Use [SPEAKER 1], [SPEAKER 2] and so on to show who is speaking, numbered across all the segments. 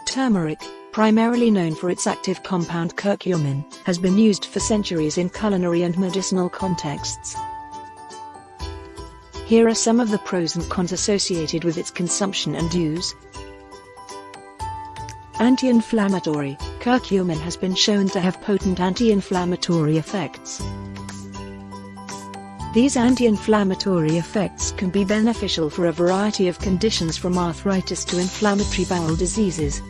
[SPEAKER 1] Turmeric, primarily known for its active compound curcumin, has been used for centuries in culinary and medicinal contexts. Here are some of the pros and cons associated with its consumption and use. Anti-inflammatory, curcumin has been shown to have potent anti-inflammatory effects. These anti-inflammatory effects can be beneficial for a variety of conditions from arthritis to inflammatory bowel diseases.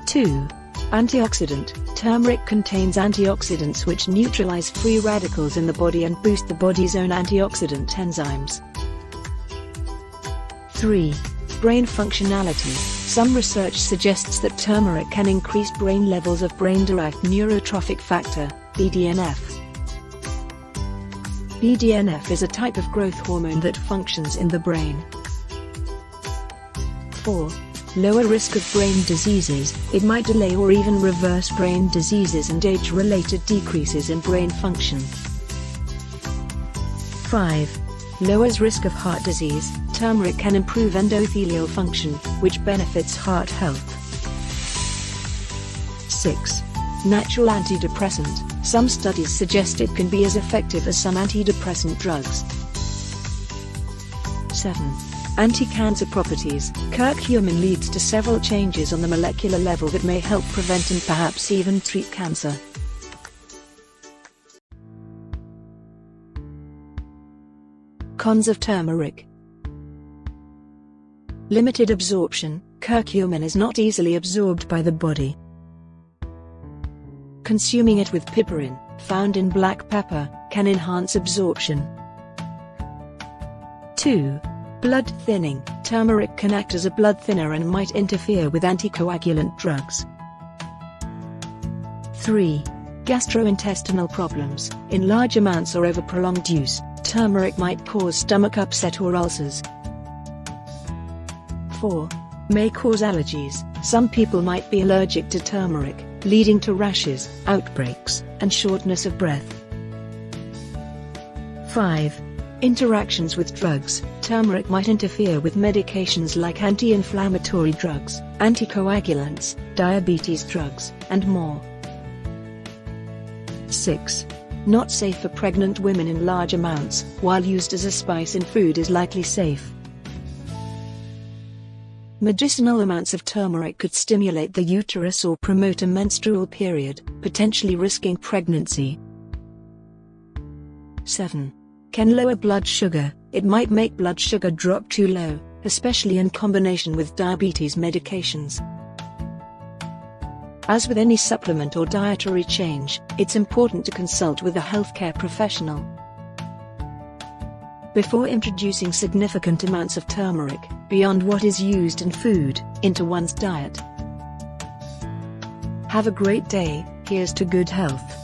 [SPEAKER 1] 2. Antioxidant. Turmeric contains antioxidants which neutralize free radicals in the body and boost the body's own antioxidant enzymes. 3. Brain functionality. Some research suggests that turmeric can increase brain levels of brain-derived neurotrophic factor, BDNF. BDNF is a type of growth hormone that functions in the brain. 4. Lower risk of brain diseases. It might delay or even reverse brain diseases and age-related decreases in brain function. 5. Lowers risk of heart disease. Turmeric can improve endothelial function, which benefits heart health. 6. Natural antidepressant. Some studies suggest it can be as effective as some antidepressant drugs. 7. Anti-cancer properties. Curcumin leads to several changes on the molecular level that may help prevent and perhaps even treat cancer. Cons of turmeric. Limited absorption. Curcumin is not easily absorbed by the body. Consuming it with piperine, found in black pepper, can enhance absorption. 2. Blood thinning. Turmeric can act as a blood thinner and might interfere with anticoagulant drugs. 3. Gastrointestinal problems. In large amounts or over prolonged use, turmeric might cause stomach upset or ulcers. 4. May cause allergies. Some people might be allergic to turmeric, leading to rashes, outbreaks, and shortness of breath. 5. Interactions with drugs. Turmeric might interfere with medications like anti-inflammatory drugs, anticoagulants, diabetes drugs, and more. 6. Not safe for pregnant women in large amounts. While used as a spice in food is likely safe. Medicinal amounts of turmeric could stimulate the uterus or promote a menstrual period, potentially risking pregnancy. 7. Can lower blood sugar. It might make blood sugar drop too low, especially in combination with diabetes medications. As with any supplement or dietary change, it's important to consult with a healthcare professional before introducing significant amounts of turmeric, beyond what is used in food, into one's diet. Have a great day. Here's to good health.